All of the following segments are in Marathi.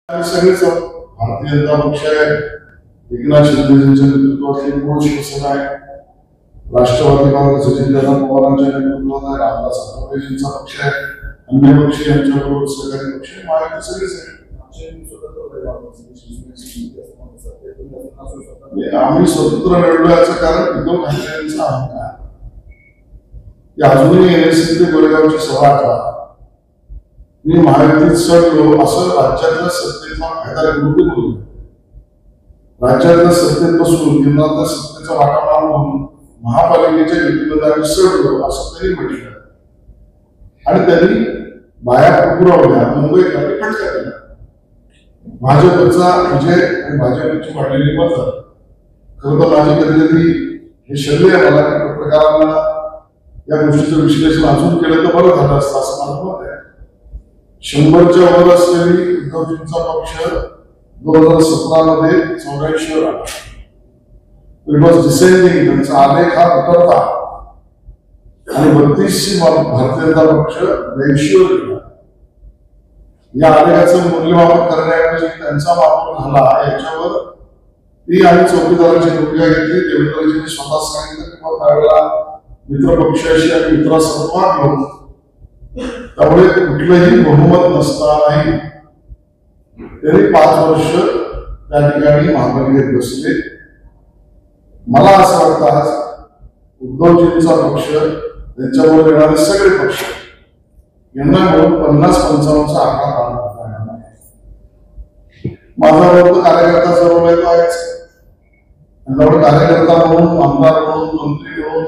सगळेच भारतीय जनता पक्ष आहे, एकनाथ शिंदेच्या नेतृत्वाखाली मूळ शिवसेना आहे, राष्ट्रवादी काँग्रेस अजितदादा पवारांच्या नेतृत्वात आहे, रामदास आठवलेंचा पक्ष आहे, अन्य पक्ष यांच्याबरोबर सहकारी पक्ष महायुती सगळेच आहे. आम्ही स्वतंत्र लढलो याचं कारण उद्धव ठाकरे यांचा अहंकार. अजूनही एनएससी गोरेगावची सभा आठवा, मी महायुतीत सडलो असं राज्यातल्या सत्तेचा फायदा घेऊन बोललो. राज्यातल्या सत्तेत बसून केंद्रातल्या सत्तेचा वाटा मारून महापालिकेच्या युतीमध्ये आम्ही सडलो असं त्यांनी म्हटलं आणि त्यांनी बाया पुरवल्या, मुंबईकरांनी फटका दिला. भाजपचा विजय आणि भाजपची वाढलेली मतं खरं तर माझी कधी कधी हे शल्य आहे मला की पत्रकारांना या गोष्टीचं विश्लेषण अजून केलं तर बरं झालं असतं असं माझं मत आहे. 100च्या वर असलेली उद्धवजींचा पक्ष 2017 मध्ये 84 वर आला. इट वॉज डिसेंडिंग, त्यांचा आलेख हा उतरता आणि 32ची भारतीय जनता पक्ष 82 वर गेला. या आलेखाचं मूल्यमापन करण्याऐवजी त्यांचा वापर झाला याच्यावर ती आणि चौकीदाराची भूमिका घेतली. देवेंद्रजींनी स्वतः सांगितलं की मग त्यावेळेला मित्रपक्षाशी आणि मित्रासंवाद घेऊन त्यामुळे कुठलंही बहुमत नसतानाही तरी 5 वर्ष त्या ठिकाणी महापालिकेत बसले. मला असं वाटतं आज उद्धवजींचा पक्ष त्यांच्याबरोबर येणारे सगळे पक्ष यांना मिळून 50-55चा आकडा पार करता येणार नाही. माझा वर्ग कार्यकर्ता सर्व येतो आहेच, त्यामुळे कार्यकर्ता म्हणून, आमदार म्हणून, मंत्री म्हणून,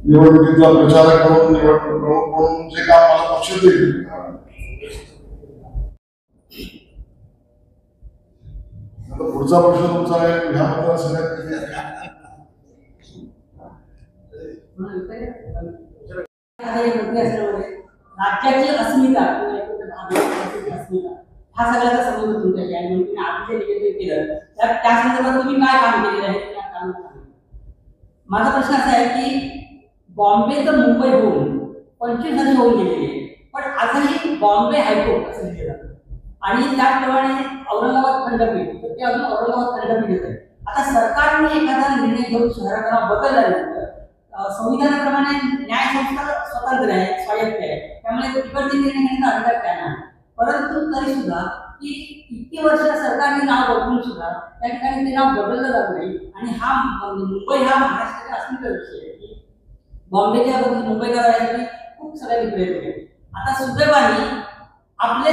निवडणुकीतला प्रचारक म्हणून, निवडणूक प्रमुख म्हणून जे काम मला पक्ष देईल आता पुढचा प्रश्न तुमचा आहे ह्याबद्दल सगळ्यात राज्याची अस्मिता हा सगळ्याचा संबंध तुमच्याशी आहे. म्हणून तुम्ही आधीचे निवेदन केलं त्या संदर्भात तुम्ही काय काम केलेलं आहे त्या काम. माझा प्रश्न असा आहे की बॉम्बे तर मुंबई होऊन 25 वर्ष होऊन गेलेली आहे, पण आजही बॉम्बे हायकोर्ट असं लिहिलं जातं आणि त्याचप्रमाणे औरंगाबाद खंडपीठ तर ते अजून औरंगाबाद खंडपीठच आहे. आता सरकारने एखादा निर्णय घेऊन शहराला बदलल्यानंतर संविधानाप्रमाणे न्यायसंस्था स्वतंत्र आहे, स्वायत्त आहे, त्यामुळे तिकडचे निर्णय घेण्याचा अधिकार त्यांना आहे. परंतु तरी सुद्धा की इतकी वर्ष सरकारने नाव बदलून सुद्धा त्या ठिकाणी ते नाव बदललं जात नाही आणि हा मुंबई हा महाराष्ट्राच्या अस्मिता विषय आहे की बॉम्बेच्या बद्दल मुंबई करायसाठी खूप सगळ्यांनी प्रयत्न केले. आता सुदैवाने आपले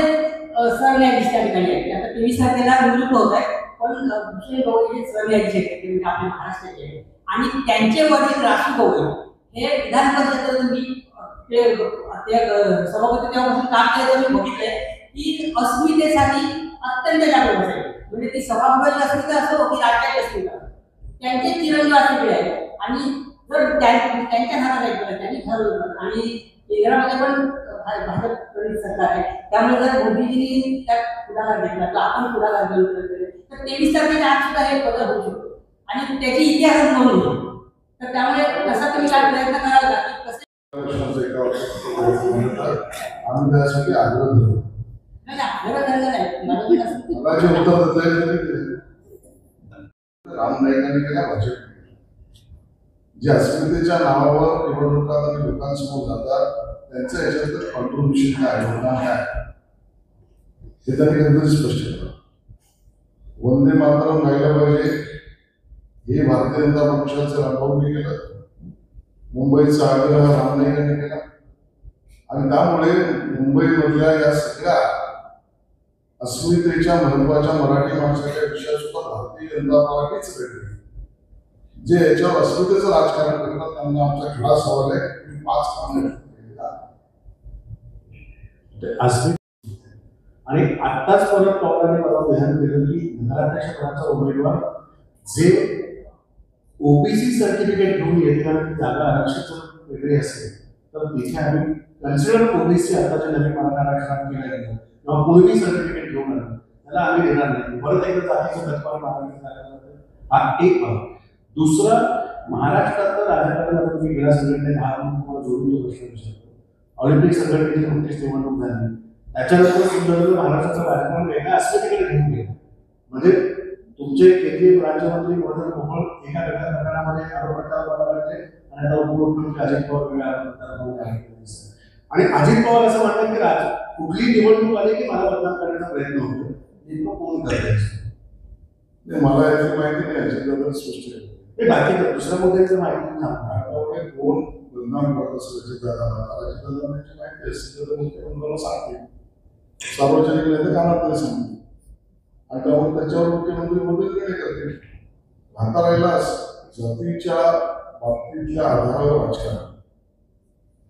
सरन्यायाधीश त्या ठिकाणी आहेत. आता 23 तारखेला निवृत्त होत आहे, पण भूषण गवई हे सरन्यायाधीश आहेत म्हणजे आपल्या महाराष्ट्राचे आहेत आणि त्यांचे वडील राशू गवई हे विधान परिषदेत मी ते सभापती तेव्हापासून काम केलं मी बघितलंय की अस्मितेसाठी अत्यंत जागरूक असायचे. म्हणजे ती सभागृहाची अस्मिता असो की राज्याची अस्मिता त्यांचे चिरंजीव असलेले आहेत आणि जर त्यांच्या हातात ऐकलं त्यांनी ठरवलं आणि केंद्रामध्ये पण भाजप सरकार आहे, त्यामुळे जर मोदीजींनी त्यात पुढाकार घेतला तर आपण पुढाकार घेऊन तर 23 तारखेच्या आत सुद्धा हे बदल होऊ शकतो आणि त्याची इतिहास नोंद होईल. तर त्यामुळे कसा तुम्ही काय प्रयत्न कराल की कसे आम्ही त्यासाठी आग्रह धरू. मला जे उत्तर देता राम नाईकांनी केल्या भाजप जे अस्मितेच्या नावावर निवडणुकात आणि लोकांसमोर जातात त्यांचं याच्यात कॉन्ट्रिब्युशन काय, योगदान काय हे त्यांनी कधीतरी स्पष्ट केलं. वंदे मातरम गायला पाहिजे हे भारतीय जनता पक्षाचं रामभाऊंनी केलं, मुंबईचा आग्रह राम नाईकांनी केला आणि त्यामुळे मुंबईमधल्या या सगळ्या अस्मितेच्या महत्वाच्या मराठी माणसाच्या विषयात सुद्धा भारतीय जनता पार्टीच वेगळी जे याच्यावर अस्मितेचं राजकारण करतात त्यांना आमचा खडा सवाल आहे की 5 काम आणि आत्ताच परत पवारांनी मला विधान केलं की नगराध्यक्ष पदाचा उमेदवार जे ओबीसी सर्टिफिकेट घेऊन येते आणि जागा आरक्षण वेगळी असेल तर तिथे आम्ही कन्सिडर ओबीसी आताच्या नवीन मराठा आरक्षणात केलं गेलं किंवा पूर्वी सर्टिफिकेट घेऊन आलं त्याला आम्ही देणार नाही. परत एकदा जातीचं तत्वावर हा एक भाग. दुसरा, महाराष्ट्रातलं राजकारण तुम्ही क्रीडा संघटनेत हा तुम्हाला जोडून तो प्रश्न विचारतो. ऑलिम्पिक संघटनेची नुकतीच निवडणूक झाली, त्याच्यानंतर सिंधुदुर्ग महाराष्ट्राचा कार्यक्रम वेगळ्या अस्मितेकडे घेऊन गेला. म्हणजे तुमचे केंद्रीय राज्यमंत्री मनोहर मोहोळ एका वेगळ्या प्रकारामध्ये आरोपप्रत्यारोप करायचे आणि आता उपमुख्यमंत्री अजित पवार वेगळ्या आरोपप्रत्यारोप आहेत. आणि अजित पवार असं म्हणतात की कुठली निवडणूक आली की मला मतदान करण्याचा प्रयत्न होतो, नेमकं कोण करतायचं मला याची माहिती नाही, याच्याबद्दल स्पष्ट आहे. हे बाकी दुसऱ्या मुद्द्याचं माहिती सांगतात कोण बदनाम करत असेल अजितदादांची माहिती असते तर मुख्यमंत्र्यांना सांगते, सार्वजनिक नेते कानात नाही सांगते आणि त्यामुळे त्याच्यावर मुख्यमंत्री मोदी निर्णय करते. आता राहिलास जातीच्या बाबतीतल्या आधारावर राजकारण,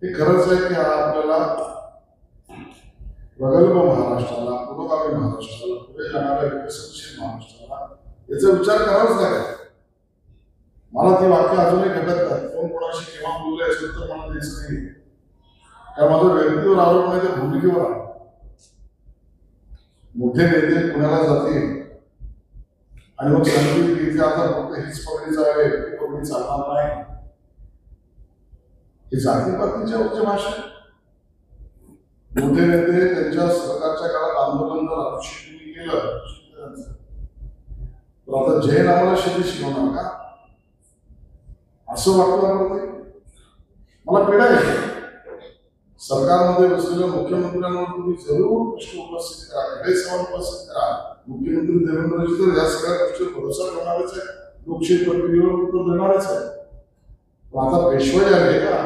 हे खरंच आहे की हा आपल्याला प्रगल्भ महाराष्ट्राला, पुरोगामी महाराष्ट्राला, पुढे जाणाऱ्या विकसनशील महाराष्ट्राला याचा विचार करावाच लागेल. मला ती वाक्य अजूनही घटत नाही. कोण कोणाशी केव्हा बोलले असेल तर मला दिसत नाही, कारण माझं व्यक्तीवर आरोप नाही तर भूमिकेवर आहे. मोठे नेते पुण्याला जातील आणि मग सांगतील की इथे आता फक्त हीच पगडीच आहे, ती पगडी चालणार नाही. ही जातीपातीच्या उच्च भाषा. मोठे नेते त्यांच्या सरकारच्या काळात आंदोलन जर शेती केलं तर आता जैन आम्हाला शेती शिकवणार का असं वाटतं. मला पीडा आहे. सरकारमध्ये बसलेल्या मुख्यमंत्र्यांवर तुम्ही जरूर प्रश्न उपस्थित करा, खडे सवाल उपस्थित करा. मुख्यमंत्री देवेंद्रजी तर या सगळ्या गोष्टीवर भरोसा करणारच आहे, लोकशाही प्रक्रियेवर उत्तर देणारच आहे. पण आता पेशवाई आली का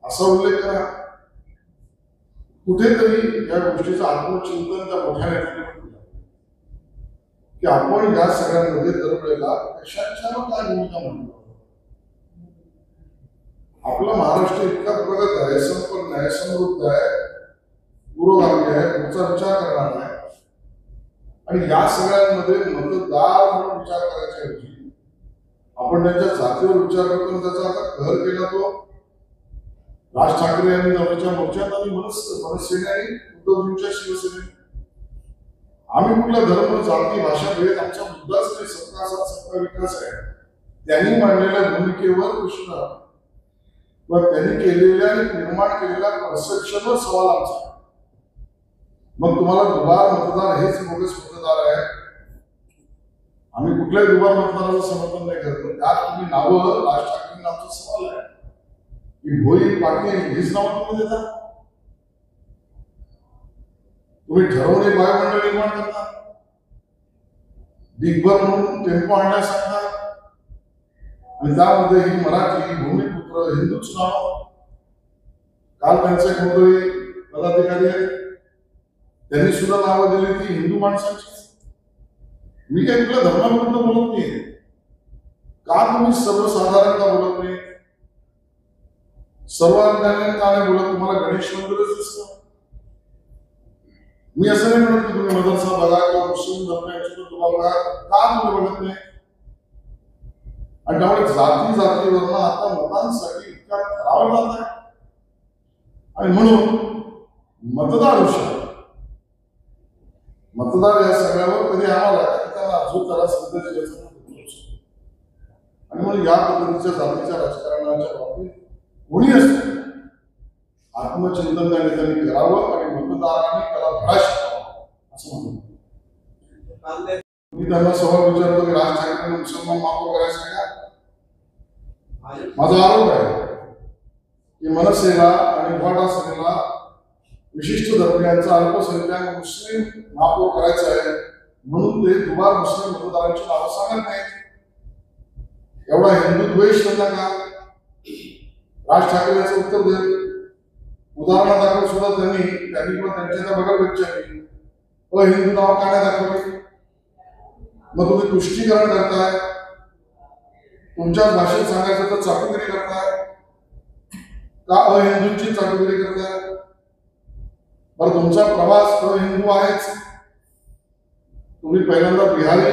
असा उल्लेख करा. कुठेतरी या गोष्टीचं आत्मचिंतन त्या मोठ्या नेत्यांनी केलं की आपण या सगळ्यांमध्ये दरवेळेला कशाच्या काय भूमिका म्हणतो. आपला महाराष्ट्र इतका प्रगत आहे, संपन्न आहे, समृद्ध आहे, पुरोगामी आहे, पुढचा विचार करणार आहे आणि या सगळ्यांमध्ये मतदार म्हणून विचार करायच्या ऐवजी आपण त्यांच्या जातीवर विचार करतो. त्याचा आता कहर केला तो राज ठाकरे यांनी जवळच्या मोर्चात आणि मनसेने आणि उद्धवजींच्या शिवसेनेने. आम्ही कुठला धर्म, जाती, भाषा भेद आमचा मुद्दाच नाही. सबका साथ सबका विकास आहे. त्यांनी मांडलेल्या भूमिकेवर प्रश्न किंवा त्यांनी केलेल्या आणि निर्माण केलेल्या परसेप्शनवर सवाल आमचा. मग तुम्हाला दुबार मतदार हेच बोगस मतदार आहे. आम्ही कुठल्याही दुबार मतदाराचं समर्थन नाही करतो. त्यात तुम्ही नावं राज ठाकरेंना आमचा सवाल आहे की भोई पाटील हीच नावं तुम्ही देता. तुम्ही ठरवून एक वायुमंडळ निर्माण करता, दिग्भर म्हणून टेम्पो आणण्यास सांगता आणि त्यामध्ये ही मराठी, भूमिपुत्र, हिंदूच नाव. काल त्यांचे एक मंडळी पदाधिकारी आहेत, त्यांनी सुद्धा नावं दिली ती हिंदू माणसांची. मी काही कुठल्या धर्माविरुद्ध बोलत नाही. का तुम्ही सर्वसाधारणता बोलत नाही, सर्वांगाने का नाही बोलत. तुम्हाला गणेश मंदिरच दिसतं. मी असं नाही म्हणत की तुम्ही मदरसा बघा किंवा मुस्लिम धर्म याच्यातून तुम्हाला बघा, का तुम्ही बघत नाही. आणि त्यामुळे जातीवरनं आता मतांसाठी इतका करावं जात आहे आणि म्हणून मतदार हुशार. मतदार या सगळ्यावर कधी आम्हाला त्यांना अजून त्याला संदेश द्यायचा आणि म्हणून या पद्धतीच्या जातीच्या राजकारणाच्या बाबतीत कोणी असतं आत्मचिंतन त्या नेत्यांनी करावं आणि मतदारांनी त्याला धडा शिकावा असं म्हणतो. मी त्यांना सवाल विचारतो की राज ठाकरेंनी मुसलमान माफ करायचं का. माझा आरोप आहे की मनसेला आणि उभाटा सेनेला विशिष्ट धर्मियांचा अल्पसंख्याक मुस्लिम महापौर करायचा आहे म्हणून ते दुबार मुस्लिम मतदारांची नावं सांगत नाहीत. एवढा हिंदू द्वेष त्यांना का. राज ठाकरेंचं उत्तर देत उदाहरणादाखल सुद्धा त्यांनी पण त्यांच्या त्या बगलगच्च्यानी अहिंदू नाव का नाही दाखवली. मग तुम्ही तुष्टीकरण करताय, तुमच्याच भाषेत सांगायचं तर चाटुगिरी करताय का, अहिंदूंची चाटुगिरी करताय. बरं तुमचा प्रवास अहिंदू आहेच. तुम्ही पहिल्यांदा बिहारी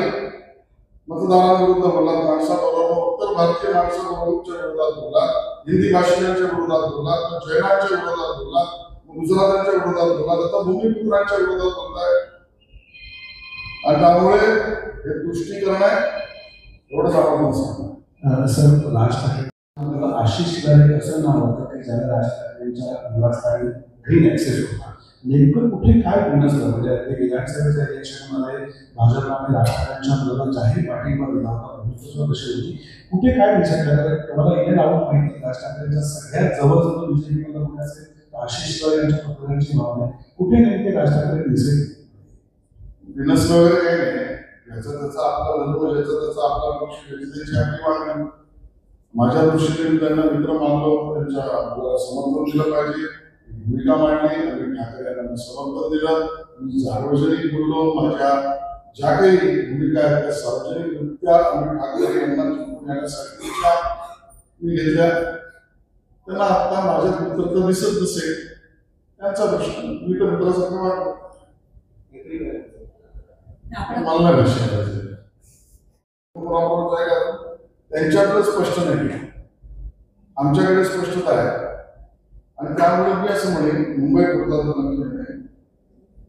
मतदारांविरुद्ध बोललात, माणसाबरोबर उत्तर भारतीय माणसाबरोबरच्या विरोधात बोललात, हिंदी भाषिकांच्या विरोधात बोललात, जैनांच्या विरोधात बोललात, गुजरातांच्या विरोधात बोललात, आता भूमिपुत्रांच्या विरोधात बोलताय. आणि त्यामुळे हे तुष्टीकरण आहे एवढंच आपण सांगणार. सर राज ठाकरे आशिष गरे असं नाव होतं की ज्याला राज ठाकरेंच्या निवासस्थानी ग्रीन ऍक्सेस होता नेमकं कुठे काय बिनसलं? म्हणजे ते विधानसभेच्या इलेक्शनमध्ये भाजपने राजकारण्यांच्या विरोधात जाहीर पाठिंबा दिला होता, भूमिका कशी होती, कुठे काय बिघडलं? कारण तुम्हाला इथे लावून माहिती राज ठाकरेंच्या सगळ्यात जवळजवळ बीजेपीमध्ये कोणी असेल आशिष शेलार यांच्या पत्रांची भावना आहे, कुठे नेमके राज ठाकरे दिसेल? बिनसलं वगैरे काही नाही, याचा त्याचा आपला धर्म, याचा त्याचा आपला पक्ष, त्यांची आपली वागणं. माझ्या दृष्टीने मी त्यांना मित्र मानलो, त्यांच्या समर्थन दिलं पाहिजे, भूमिका मांडली आणि ठाकरे यांना समर्थन दिलं. मी सार्वजनिक बोललो, माझ्या ज्या काही भूमिका आहेत त्या सार्वजनिकरित्या आम्ही ठाकरे यांना जिंकून येण्यासाठी मी घेतल्या. त्यांना आता माझ्यात मित्रता दिसत नसेल, त्यांचा प्रश्न. मी तर मित्रासारखं वाटतो, मला नाही विषय त्यांच्याकडे स्पष्ट नाही, आमच्याकडे स्पष्टता आहे. आणि त्यामुळे मी असं म्हणेन, मुंबई पुरता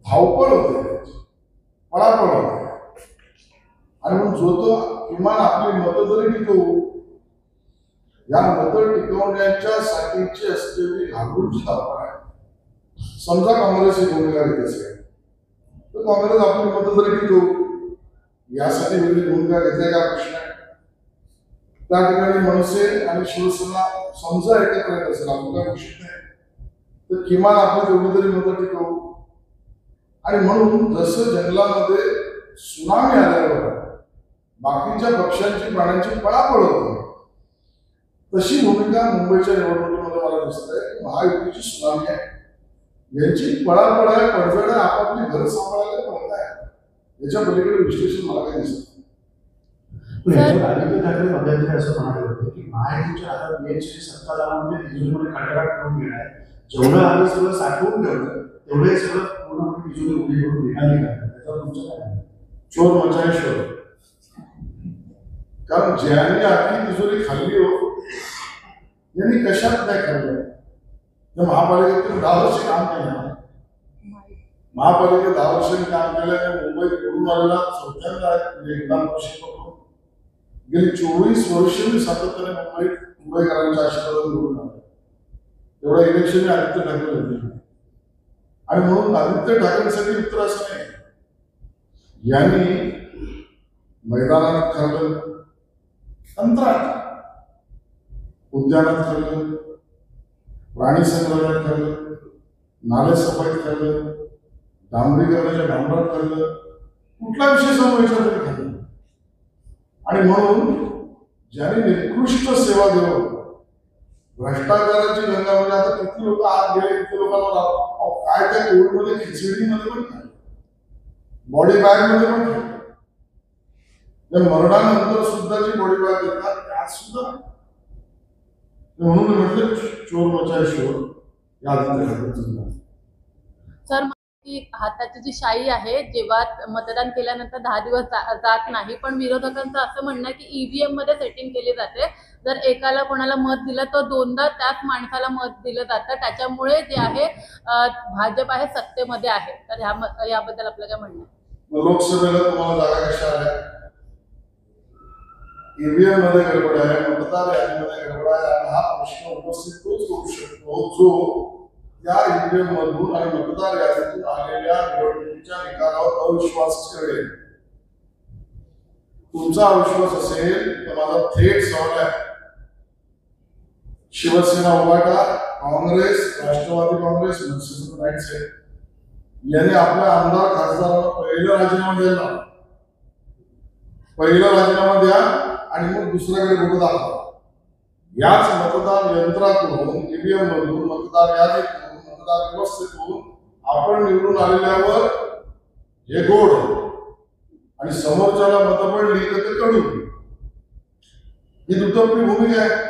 धावपळ होते, पळापळ होते. आणि म्हणून जो तो किमान आपली मतं जरी टिकवू, या मतं टिकवण्याच्यासाठीची असलेली घाबरूनची धावपळ आहे. समजा काँग्रेस ही भूमिका घेत असेल तर काँग्रेस आपली मतं जरी टिकवू यासाठी वेगळी भूमिका घेतली का प्रश्न आहे. त्या ठिकाणी मनसे आणि शिवसेना समजा एकत्र येत असेल, आपण काय गोष्ट नाही, तर किमान आपण तेवढी तरी मतं टिकवू. आणि म्हणून जसं जंगलामध्ये सुनामी आल्यावर बाकीच्या पक्षांची प्राण्यांची पळापळ होती, तशी भूमिका मुंबईच्या निवडणुकीमध्ये मला दिसत आहे. महायुतीची सुनामी आहे, यांची पळापळ आहे, पडझड आहे, आपापली घर सांभाळायला पडत आहे. याच्या पलीकडे विश्लेषण मला काही दिसत नाही. आदित्य ठाकरे मध्यंतरी असं म्हणाले होते की महायुतीच्या हातात बीएचची सत्ता लावून तिजोरीमध्ये खडखडाट करून घेणार, जेवढं आम्ही सगळं साठवून ठेवलं तेवढे सगळं पूर्ण तिजोरी उभी करून निघाली करतात. त्याच्यावर तुमचं काय? चोर मचाय शोर. कारण ज्यांनी आपली तिजोरी खाल्ली हो, यांनी कशात नाही खाल्लं. तर महापालिकेत 10 वर्ष काम केलं, महापालिकेत 10 वर्षांनी काम केलं. मुंबईत निवडून आलेला चौथ्यांदा विधान परिषद गेली 24 वर्ष मी सातत्याने मुंबईकरांच्या आशीर्वादाने निवडून आलो. एवढ्या इलेक्शन आदित्य ठाकरे होते. आणि म्हणून आदित्य ठाकरेंसाठी उत्तर असं नाही, यांनी मैदानात खाल्लं, अंतरात उद्यानात खाल्लं, प्राणी संग्रहालयात खाल्लं, नाले सफाईत खाल्लं, डांबरीकरणाच्या डांबरात खाल्लं, कुठला विषय समोरच्या तरी खाल्लं. आणि म्हणून ज्यांनी निकृष्ट सेवा देऊन भ्रष्टाचाराची गंगा, म्हणजे आता किती लोक आत गेले, किती लोकांना काय त्या कोविडमध्ये खिचडीमध्ये पण खाल्लं, बॉडी बॅग मध्ये पण खाल्लं. मरणानंतर सुद्धा जी बॉडी बॅग देतात त्यात सुद्धा. म्हणून म्हटलं चोर मचाय शोर या सर, की हाताची जी शाई आहे, जेव्हा मतदान केल्यानंतर 10 दिवस जात नाही, पण विरोधकांचं असं म्हणणं आहे की ईव्हीएम मध्ये सेटिंग केली जाते. जर एकाला कोणाला मत दिलं तर दोनदा त्याच माणसाला मत दिलं जातं. त्याच्यामुळे जे आहे भाजप आहे सत्तेमध्ये आहे. तर याबद्दल आपलं काय म्हणणं आहे? लोकसभेला तुम्हाला जागा कशा आल्या? ईव्हीएम मध्ये गडबड आहे, मतदार यादीमध्ये गडबड आहे. आणि हा प्रश्न उपस्थित तोच करू शकतो जो या ईव्हीएम मधून आणि मतदार यादीतून आलेल्या निवडणुकीच्या निकालावर अविश्वास करेल. तुमचा अविश्वास असेल तर माझा थेट सवाल आहे, शिवसेना, उभाटा, काँग्रेस, राष्ट्रवादी काँग्रेस, मनसे यांनी आपल्या आमदार खासदारांना पहिला राजीनामा द्या आणि मग दुसऱ्याकडे बघत आहात. याच मतदान यंत्रातून, ईव्हीएम मधून, मतदार यादीतून, मतदार व्यवस्थेतून आपण निवडून आलेल्यावर हे गोड आणि समोरच्याला मतं पडली तर ते कडू, ही दुटप्पी भूमिका आहे.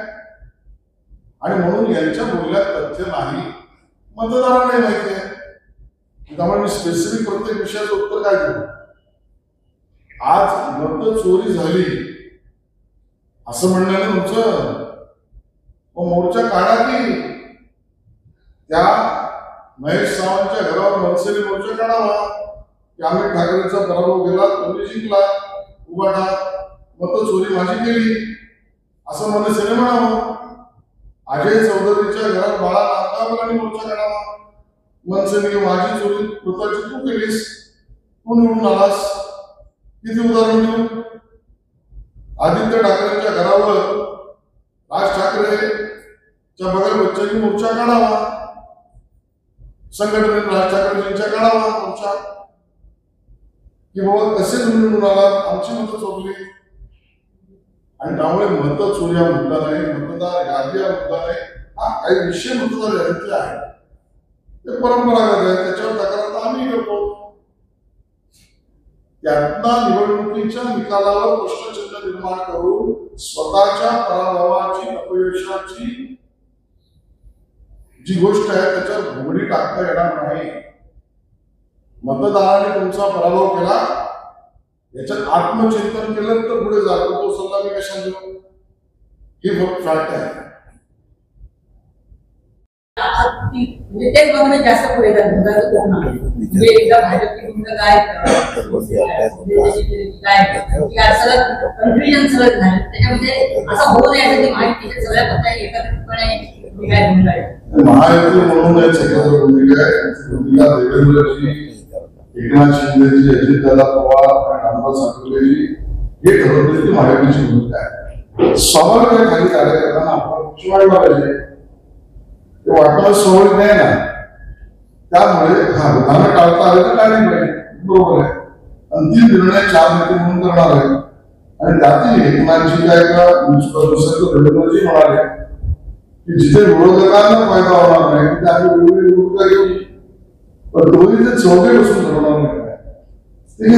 आणि म्हणून यांच्या बोलण्यात तथ्य नाही, मतदारांना माहिती आहे. त्यामुळे मी स्पेसिफिक प्रत्येक विषयाचं उत्तर काय देऊ. आज मत चोरी झाली असं म्हणण्याने तुमचं मोर्चा काढा की त्या महेश सावंतच्या घरावर मनसेने मोर्चा काढावा की अमित ठाकरेंचा पराभव केला, तुम्ही जिंकला, उभाटा, मत चोरी माझी केली असं मनसेने म्हणावं. अजय चौधरीच्या घरात बाळा नागतावरांनी मोर्चा काढावा मनसेने माझी चोरी स्वतःची तू केलीस, तू निवडून आलास. किती उदाहरण देऊ? आदित्य ठाकरेंच्या घरावर राज ठाकरेच्या बगल बच्चांनी मोर्चा काढावा, संघटनेने राज ठाकरेंच्या काढावा मोर्चा की बाबा कसे तुम्ही निवडून आलात, आमची मतं चोरली. आणि त्यामुळे मतं चोरी हा मुद्दा नाही, मतदार यादी हा मुद्दा नाही. हा काही विषय मतदार यादीतले आहे, ते परंपरागत आहे, त्याच्यावर तक्रार तर आम्ही करतो. त्यातला निवडणुकीच्या निकालावर प्रश्नचिन्ह निर्माण करून स्वतःच्या पराभवाची अपयशाची जी गोष्ट आहे त्याच्यावर घुमडी टाकता येणार नाही. मतदाराने तुमचा पराभव केला, याच्यात आत्मचिंतन केलं तर पुढे जातो. तो सल्ला मी कशा देऊ? ही फक्त फॅक्ट आहे. म्हणजे तेच बघणं जास्त पुढे म्हणजे एकदा भाजपची भूमिका काय कन्फ्युजन सगळं झालं त्याच्यामध्ये असं होऊ नये यासाठी माहिती सगळ्या पक्षांनी एकत्रितपणे महायुती म्हणून एकत्र भूमिका आहे. भूमिका देवेंद्रजी, एकनाथ शिंदेजी, अजितदादा पवार आणि रामदास आठवलेजी हे ठरवलेली महायुतीची भूमिका आहे. स्वाभाविक आहे, खाली कार्यकर्त्यांना आपण पक्ष वाढला पाहिजे, ते वाटणं स्वाभाविक नाही ना. त्यामुळे हा विधान टाळता आले तर टाळली पाहिजे, बरोबर आहे. अंतिम निर्णय 4 नेते म्हणून करणार आहे. आणि त्यातील एकनाथजी काय का देवेंद्रजी म्हणाले की जिथे विरोधकांना फायदा होणार नाही तिथे आम्ही वेगवेगळी भूमिका घेऊ, पण दोन्ही ते चौघे बसून ठरवणार नाही. ठीक आहे.